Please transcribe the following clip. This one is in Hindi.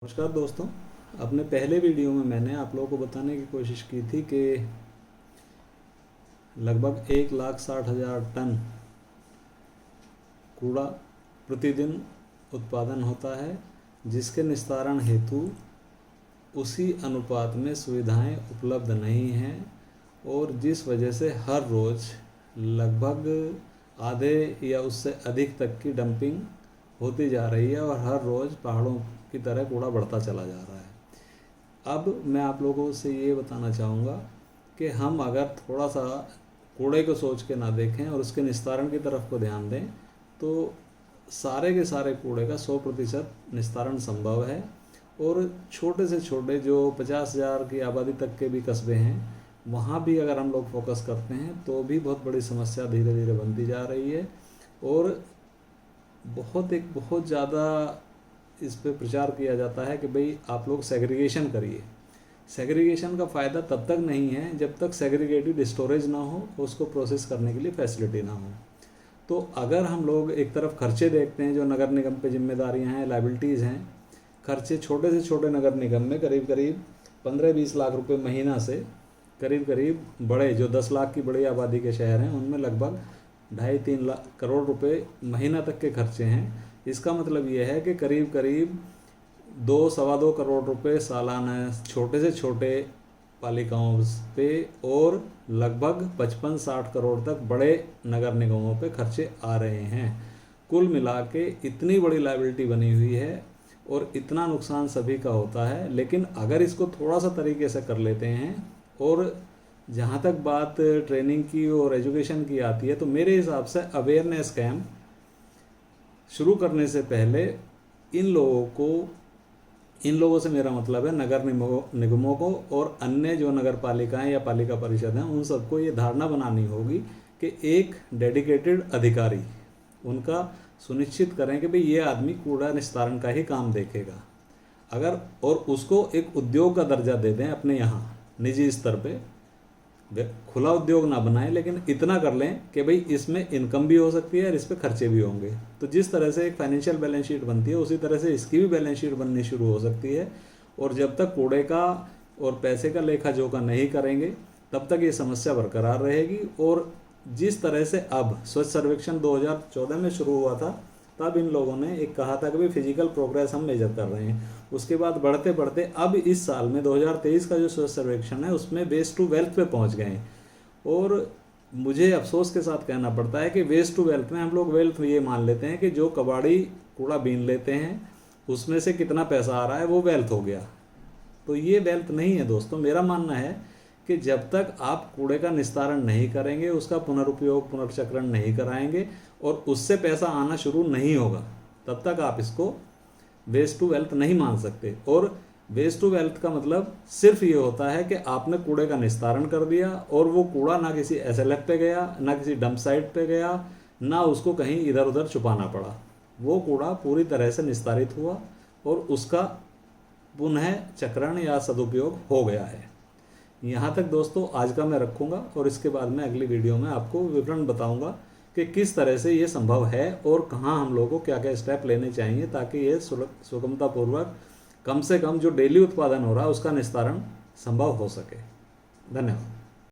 नमस्कार दोस्तों। अपने पहले वीडियो में मैंने आप लोगों को बताने की कोशिश की थी कि लगभग 1,60,000 टन कूड़ा प्रतिदिन उत्पादन होता है, जिसके निस्तारण हेतु उसी अनुपात में सुविधाएं उपलब्ध नहीं हैं और जिस वजह से हर रोज़ लगभग आधे या उससे अधिक तक की डंपिंग होती जा रही है और हर रोज़ पहाड़ों की तरह कूड़ा बढ़ता चला जा रहा है। अब मैं आप लोगों से ये बताना चाहूँगा कि हम अगर थोड़ा सा कूड़े को सोच के ना देखें और उसके निस्तारण की तरफ को ध्यान दें तो सारे के सारे कूड़े का 100% निस्तारण संभव है। और छोटे से छोटे जो 50,000 की आबादी तक के भी कस्बे हैं, वहाँ भी अगर हम लोग फोकस करते हैं तो भी बहुत बड़ी समस्या धीरे धीरे बनती जा रही है। और बहुत ज़्यादा इस पे प्रचार किया जाता है कि भाई आप लोग सेग्रीगेशन करिए। सेग्रीगेशन का फ़ायदा तब तक नहीं है जब तक सेग्रीगेटेड स्टोरेज ना हो, उसको प्रोसेस करने के लिए फैसिलिटी ना हो। तो अगर हम लोग एक तरफ खर्चे देखते हैं जो नगर निगम पे जिम्मेदारियां हैं, लाइबिलिटीज़ हैं, खर्चे छोटे से छोटे नगर निगम में करीब करीब 15-20 लाख रुपए महीना से करीब करीब बड़े जो 10 लाख की बड़ी आबादी के शहर हैं उनमें लगभग 2.5-3 लाख करोड़ रुपए महीना तक के खर्चे हैं। इसका मतलब ये है कि करीब करीब 2-2.25 करोड़ रुपए सालाना छोटे से छोटे पालिकाओं पे और लगभग 55-60 करोड़ तक बड़े नगर निगमों पे खर्चे आ रहे हैं। कुल मिला के इतनी बड़ी लायबिलिटी बनी हुई है और इतना नुकसान सभी का होता है। लेकिन अगर इसको थोड़ा सा तरीके से कर लेते हैं और जहाँ तक बात ट्रेनिंग की और एजुकेशन की आती है तो मेरे हिसाब से अवेयरनेस कैंप शुरू करने से पहले इन लोगों से मेरा मतलब है नगर निगमों को और अन्य जो नगर पालिकाएँ या पालिका परिषद हैं उन सबको ये धारणा बनानी होगी कि एक डेडिकेटेड अधिकारी उनका सुनिश्चित करें कि भाई ये आदमी कूड़ा निस्तारण का ही काम देखेगा। अगर और उसको एक उद्योग का दर्जा दे दें अपने यहाँ निजी स्तर पे, खुला उद्योग ना बनाएं, लेकिन इतना कर लें कि भाई इसमें इनकम भी हो सकती है और इस पे खर्चे भी होंगे। तो जिस तरह से एक फाइनेंशियल बैलेंस शीट बनती है उसी तरह से इसकी भी बैलेंस शीट बननी शुरू हो सकती है। और जब तक कूड़े का और पैसे का लेखा जोखा नहीं करेंगे तब तक ये समस्या बरकरार रहेगी। और जिस तरह से अब स्वच्छ सर्वेक्षण 2014 में शुरू हुआ था तब इन लोगों ने एक कहा था कि भाई फिजिकल प्रोग्रेस हम मेजर कर रहे हैं। उसके बाद बढ़ते बढ़ते अब इस साल में 2023 का जो स्वच्छ सर्वेक्षण है उसमें वेस्ट टू वेल्थ पे पहुंच गए हैं। और मुझे अफसोस के साथ कहना पड़ता है कि वेस्ट टू वेल्थ में हम लोग वेल्थ ये मान लेते हैं कि जो कबाड़ी कूड़ा बीन लेते हैं उसमें से कितना पैसा आ रहा है वो वेल्थ हो गया। तो ये वेल्थ नहीं है दोस्तों। मेरा मानना है कि जब तक आप कूड़े का निस्तारण नहीं करेंगे, उसका पुनरुपयोग पुनर्चक्रण नहीं कराएंगे और उससे पैसा आना शुरू नहीं होगा, तब तक आप इसको वेस्ट टू वेल्थ नहीं मान सकते। और वेस्ट टू वेल्थ का मतलब सिर्फ ये होता है कि आपने कूड़े का निस्तारण कर दिया और वो कूड़ा ना किसी एसएलएफ पे गया, ना किसी डंप साइट पे गया, ना उसको कहीं इधर उधर छुपाना पड़ा। वो कूड़ा पूरी तरह से निस्तारित हुआ और उसका पुनः चक्रण या सदुपयोग हो गया है। यहाँ तक दोस्तों आज का मैं रखूँगा और इसके बाद में अगली वीडियो में आपको विवरण बताऊँगा कि किस तरह से ये संभव है और कहाँ हम लोगों को क्या क्या स्टेप लेने चाहिए ताकि ये सुगमतापूर्वक कम से कम जो डेली उत्पादन हो रहा है उसका निस्तारण संभव हो सके। धन्यवाद।